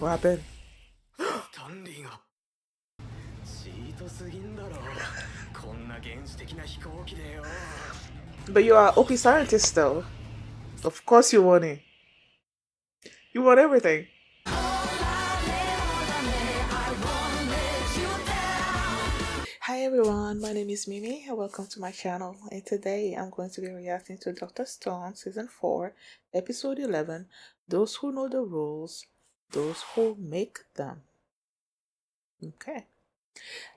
What happened? But you are OP scientist though. Of course you want it. You want everything. Hi everyone, my name is Mimi and welcome to my channel, and today I'm going to be reacting to Dr. Stone Season 4, Episode 11, Those Who Know the Rules, Those Who Make Them. Okay.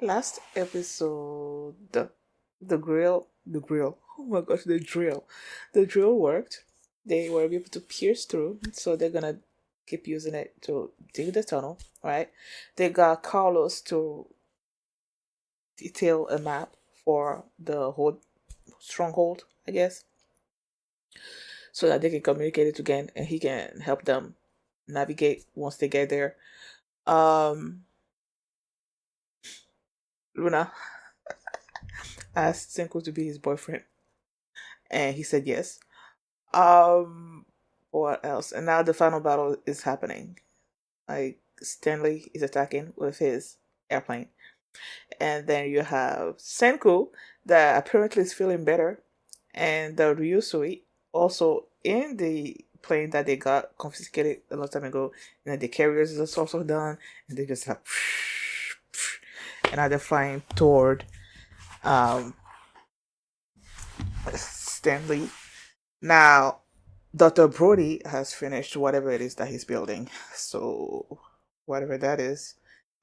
Last episode, the grill, oh my gosh, the drill worked. They were able to pierce through, so they're gonna keep using it to dig the tunnel, right? They got Carlos to detail a map for the whole stronghold, I guess, so that they can communicate it again and he can help them navigate once they get there. Luna asked Senku to be his boyfriend and he said yes. What else? And now the final battle is happening. Like Stanley is attacking with his airplane. And then you have Senku that apparently is feeling better, and the Ryusui also in the plane that they got confiscated a long time ago, and then the carriers is also done, and they just have and now they're flying toward Stanley. Now Dr. Brody has finished whatever it is that he's building, so whatever that is,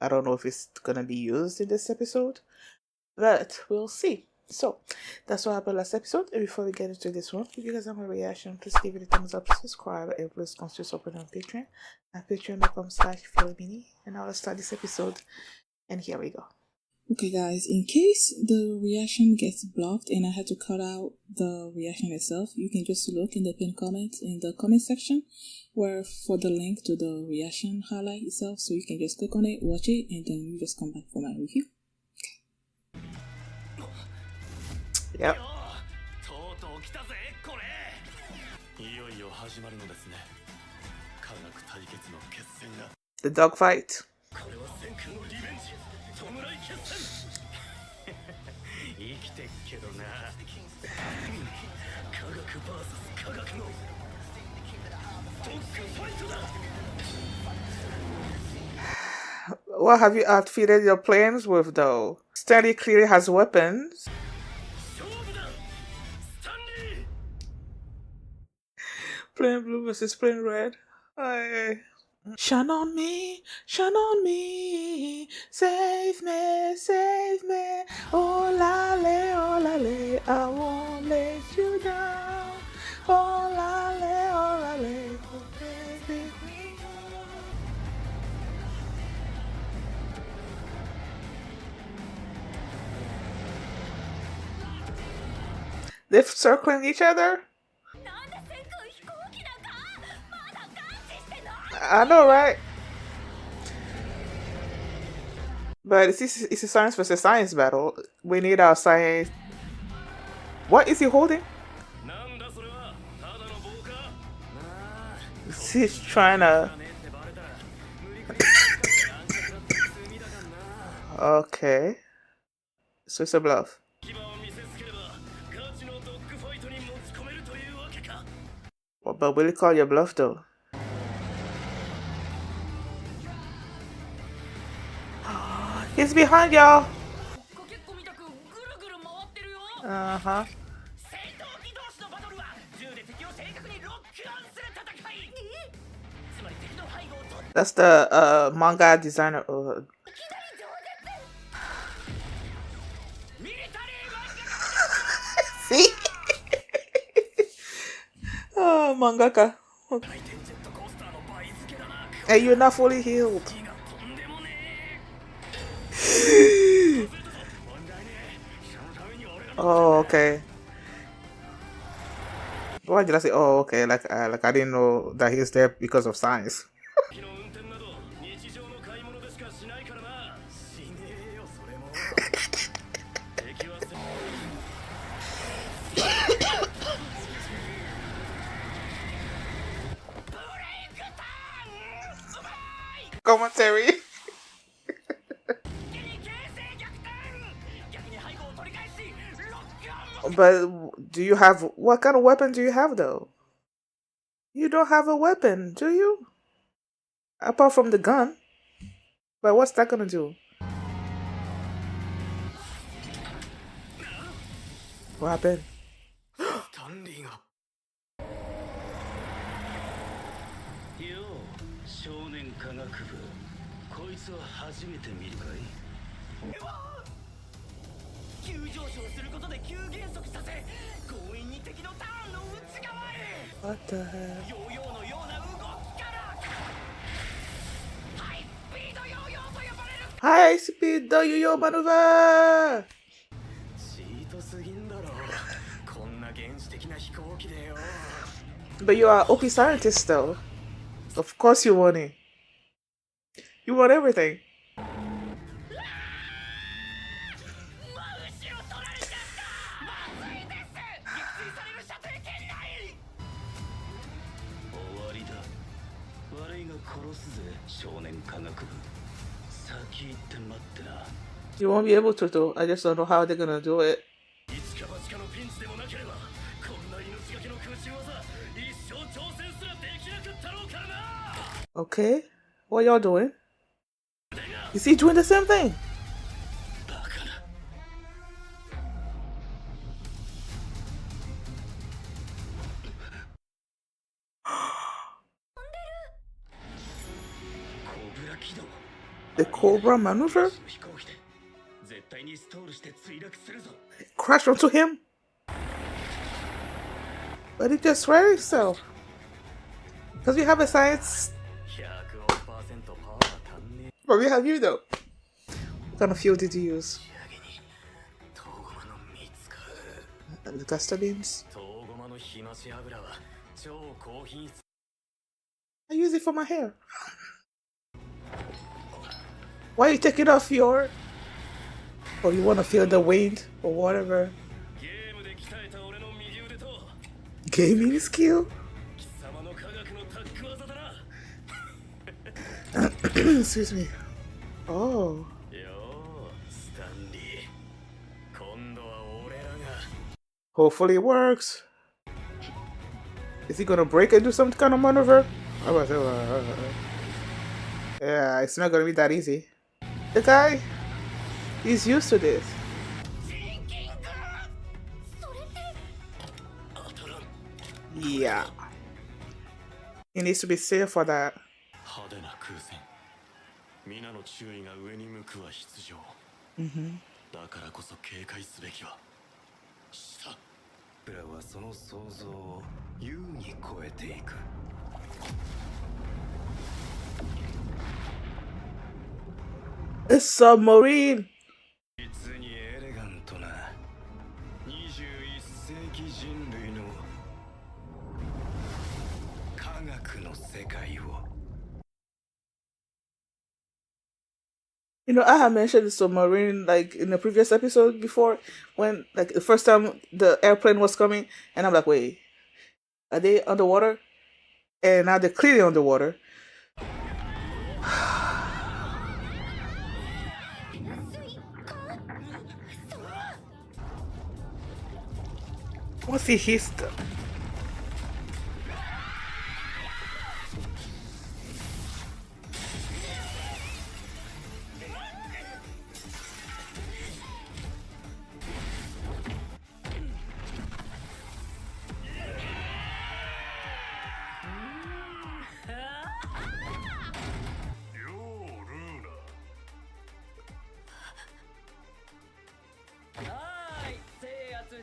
I don't know if it's gonna be used in this episode, but we'll see. So that's what happened last episode. And before we get into this one, if you guys have a reaction, please give it a thumbs up, subscribe, and please consider supporting on Patreon at patreon.com/philomini. And now let's start this episode. And here we go. Okay guys, in case the reaction gets blocked and I had to cut out the reaction itself, you can just look in the pinned comment in the comment section where for the link to the reaction highlight itself, so you can just click on it, watch it, and then you just come back for my review. Yep. The dogfight. What have you outfitted your planes with though? Stanley clearly has weapons. Plain blue versus plain red. Shine on me, save me, oh lale, I won't let you down, oh lale, oh baby. They're circling each other? I know, right? But it's a science versus science battle. We need our science. What is he holding? He's trying to... Okay. So it's a bluff. But will you call your bluff though? He's behind y'all. Uh-huh. That's the manga designer. See? Oh, mangaka. Okay. Hey, you're not fully healed. Oh, okay. Why did I say, oh, okay, like I didn't know that he's there because of science. commentary. But do you have, what kind of weapon do you have though? You don't have a weapon, do you? Apart from the gun. But what's that gonna do? What happened? スタンリーがよう少年科学部こいつは初めて見るかい急上昇することで急減速させ強引に敵のターンの内側へ What the hell? ヨーヨーのような動きからハイスピードヨーヨーと呼ばれる High speed yo-yo maneuver! チートすぎんだろこんな原始的な飛行機でよ But you are OP scientist though. Of course you want it. You want everything. 真後ろ取られちゃったまずいです撃墜される射程圏内終わりだ悪いが殺すぜ少年科学部先行って待ってな You won't be able to though. I just don't know how they're gonna do it. 一か八かのピンチでもなければこんな命がけの空中技一生挑戦すらできなくったろうからな Okay. What y'all doing? Is he doing the same thing? バカなコブラ起動 The Cobra maneuver? 飛行機で絶対にストールして墜落するぞ Crash onto him? But he just ran himself. Because we have a science. 100億パーセントパワーが足んねえ But we have you though. What kind of fuel did you use? 仕上げにトウゴマの蜜か The Gusta beans? トウゴマのひまし油は超高品質 I use it for my hair. Why are you taking off your... Oh, you want to feel the wind or whatever. ゲームで鍛えた俺の右腕と Gaming skill? 貴様の科学のタッグ技だな Excuse me. Oh. ようスタンリー今度は俺らが Hopefully it works. Is he gonna break and do some kind of maneuver? I was, yeah, it's not gonna be that easy. The guy, he's used to this. シンキングそれって当たらん Yeah. He needs to be safe for that. 派手な空戦皆の注意が上に向くは必要 Mm-hmm. だからこそ警戒すべきはした僕らはその想像を優に超えていく A submarine. 実にエレガントな21世紀人類の科学の世界を You know, I had mentioned the submarine like in the previous episode before when like the first time the airplane was coming, and I'm like, wait, are they underwater? And now they're clearly underwater. Once he hits them. Alright,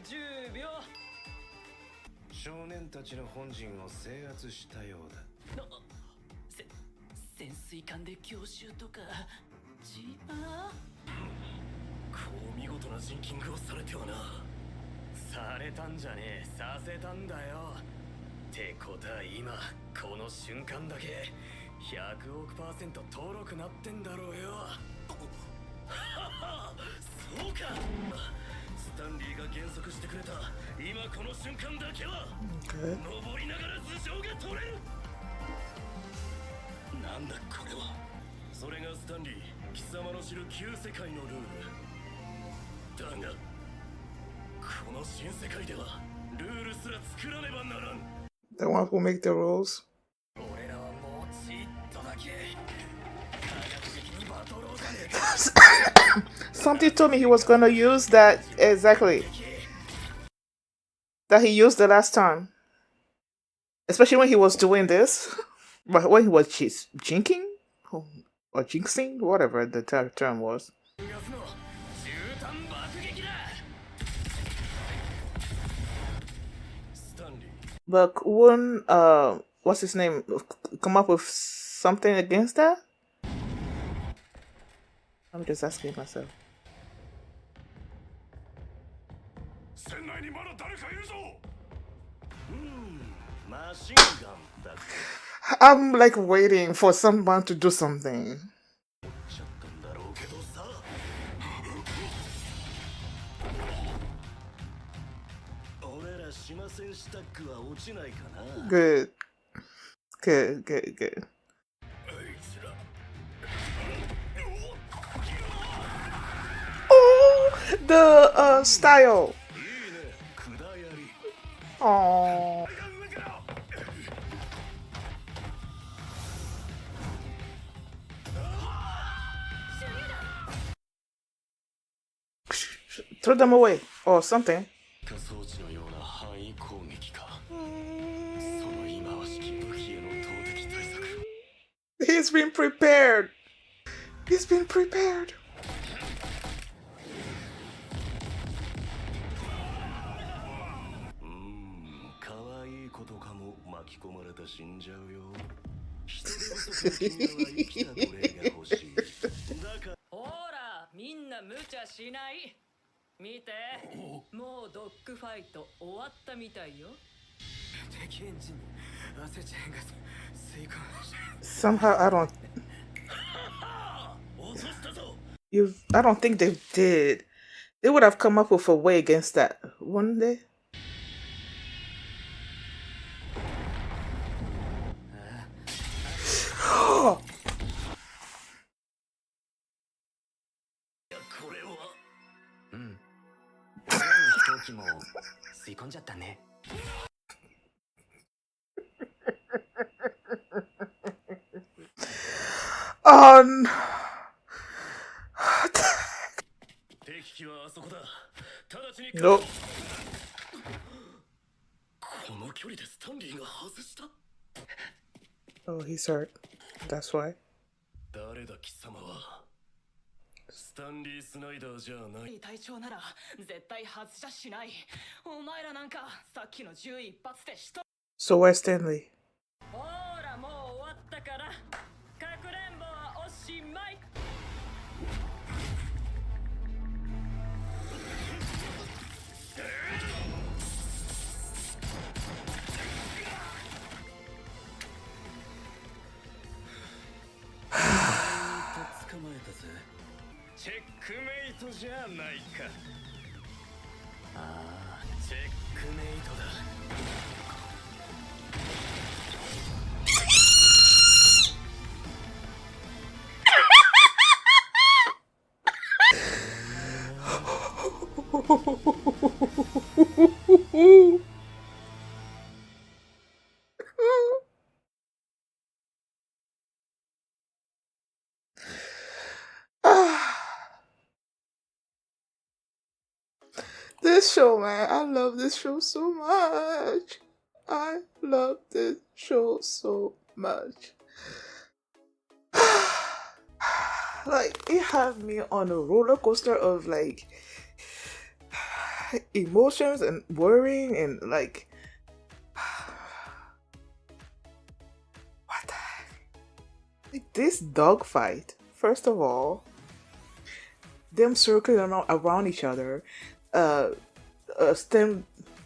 10秒 少年たちの本陣を制圧したようだ潜水艦で強襲とかジーパーこう見事なジンキングをされてはなされたんじゃねえさせたんだよってことは今この瞬間だけ100億パーセント登録なってんだろうよそうかスタンリーが減速してくれた今この瞬間だけは Okay. 登りながら頭上が取れるなんだこれはそれがスタンリー、貴様の知る旧世界のルールだが、この新世界ではルールすら作らねばならん。 The one who make the rules. 俺らはもうちっとだけ科学的にバトろうじゃねえか。 Something told me he was gonna use that exactly. That he used the last time. Especially when he was doing this. But when he was jinxing? Or jinxing? Whatever the term was. But wouldn't, what's his name, come up with something against that? I'm just asking myself. I'm like waiting for someone to do something. Good. Good, good, good. Oh, the style. Oh. Throw them away or something. He's been prepared. He's been prepared. Somehow I don't think they did. They would have come up with a way against that, wouldn't they? Nope. Oh, he's hurt. That's why. So where's Stanley? CHECKMATE じゃないか。ああ、CHECKMATE だ。This show, man, I love this show so much. I love this show so much. Like, it had me on a roller coaster of like emotions and worrying and like what the heck? Like this dogfight, first of all, them circling around each other,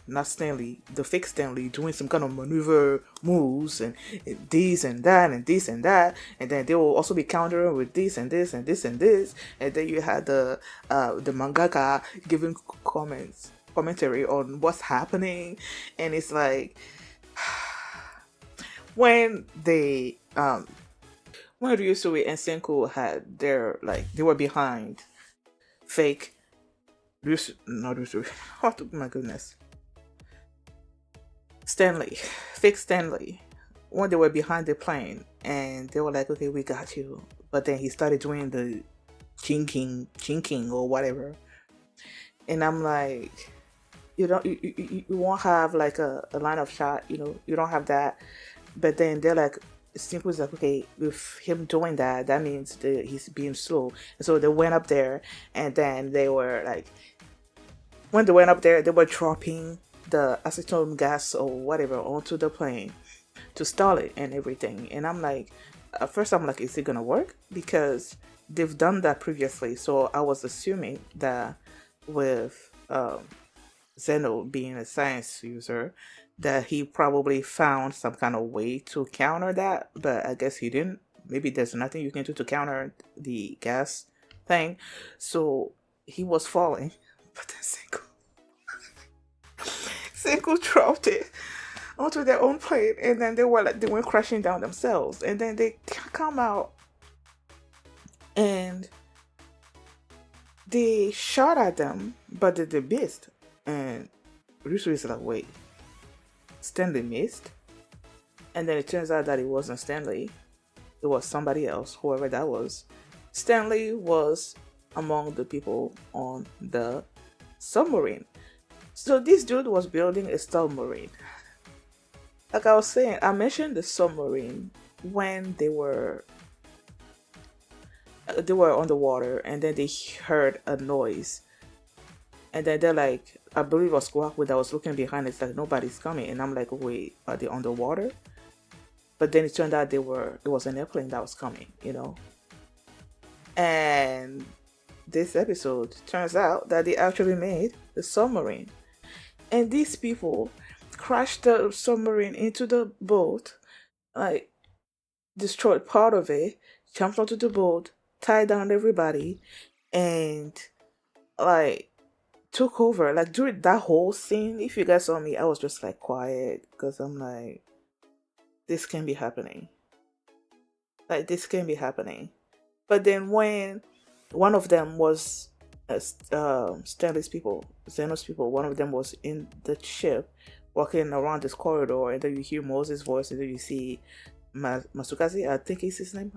not Stanley, the fake Stanley, doing some kind of maneuver moves and this and that and this and that, and then they will also be countering with this and this and this and this, and then you had the mangaka giving commentary on what's happening, and it's like when when Ryusui and Senku had their, like, they were behind fake not Ryusui. Oh my goodness. Stanley. Fake Stanley. When they were behind the plane and they were like, okay, we got you. But then he started doing the chinking or whatever. And I'm like, you won't have like a line of shot, you don't have that. But then they're like, Simple was like, okay, with him doing that, that means he's being slow. And so they went up there, and then they were like, when they went up there, they were dropping the acetone gas or whatever onto the plane to stall it and everything. And I'm like, at first I'm like, is it gonna work? Because they've done that previously. So I was assuming that with Zeno being a science user, that he probably found some kind of way to counter that, but I guess he didn't. Maybe there's nothing you can do to counter the gas thing. So he was falling, but then Senku dropped it onto their own plane, and then they went crashing down themselves, and then they come out and they shot at them, but they missed. And Ryusui is like, wait, Stanley missed? And then it turns out that it wasn't Stanley. It was somebody else, whoever that was. Stanley was among the people on the submarine. So this dude was building a submarine. Like I was saying, I mentioned the submarine when they were on the water, and then they heard a noise. And then they're like, I believe it was Kwaku that was looking behind. It's like, nobody's coming. And I'm like, wait, are they underwater? But then it turned out it was an airplane that was coming, And this episode turns out that they actually made the submarine. And these people crashed the submarine into the boat, like, destroyed part of it, jumped onto the boat, tied down everybody, and, like, took over. Like, during that whole scene, if you guys saw me, I was just like quiet, because I'm like, this can be happening. Like, this can be happening. But then when one of them was Stanley's people, Zeno's people, one of them was in the ship walking around this corridor, and then you hear Moses' voice, and then you see Matsukaze, I think is his name.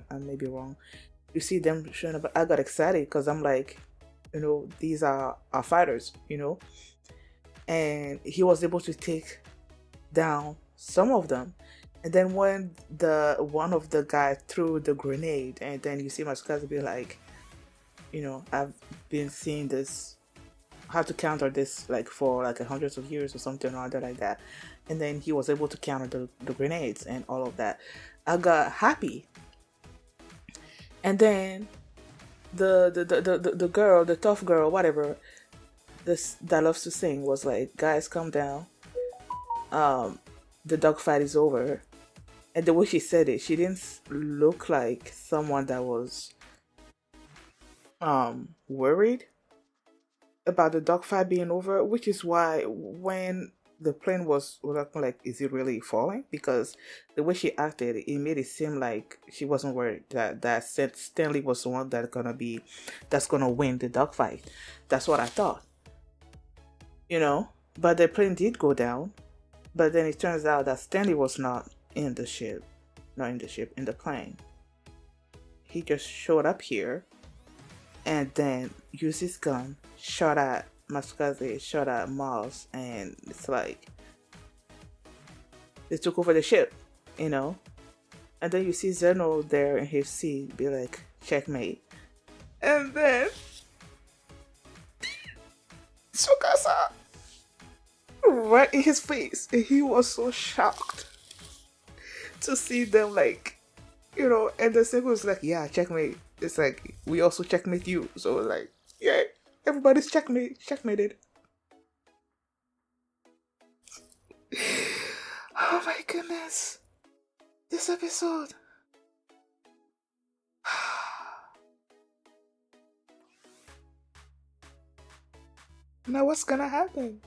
I may be wrong. You see them showing up. I got excited because I'm like, these are our fighters, and he was able to take down some of them. And then when one of the guys threw the grenade, and then you see Matsukaze be like, I've been seeing this, how to counter this, like, for like hundreds of years or something or other like that. And then he was able to counter the grenades and all of that. I got happy. And then the girl, the tough girl, whatever, that loves to sing, was like, guys, calm down. The dogfight is over. And the way she said it, she didn't look like someone that was worried about the dogfight being over, which is why when the plane was like, is it really falling? Because the way she acted, it made it seem like she wasn't worried that Stanley was the one that's gonna win the dogfight. That's what I thought, But the plane did go down, but then it turns out that Stanley was not in the plane. He just showed up here, and then used his gun, shot at Matsukaze, shot at Moz, and it's like they took over the ship, And then you see Zeno there in his seat, be like, checkmate. And then Tsukasa right in his face, and he was so shocked to see them, like, and the Senku was like, yeah, checkmate. It's like, we also checkmate you. So like, yeah, everybody's checkmated. Oh my goodness. This episode. Now what's gonna happen?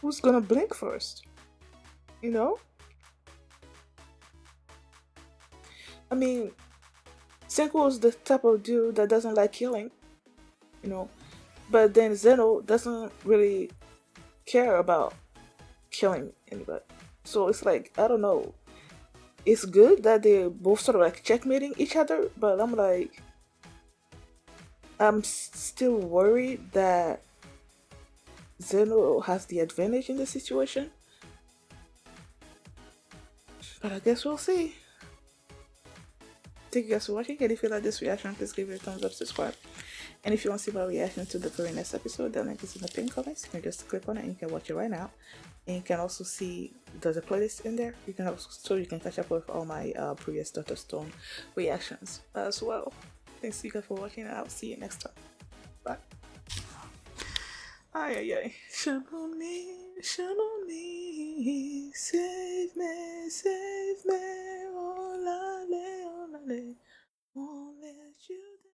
Who's gonna blink first? I mean, Senku is the type of dude that doesn't like killing, you know, but then Zeno doesn't really care about killing anybody. So it's like, I don't know. It's good that they both sort of like checkmating each other, but I'm like, I'm still worried that Zeno has the advantage in the situation. But I guess we'll see. Thank you guys for watching, and if you like this reaction, please give it a thumbs up, subscribe. And if you want to see my reaction to the very next episode, the link is in the pinned comments. You can just click on it and you can watch it right now. And you can also see there's a playlist in there. You can also, so you can catch up with all my previous Dr. Stone reactions as well. Thanks you guys for watching, and I'll see you next time. Bye. Ay ay ay. Shalom me, save me, save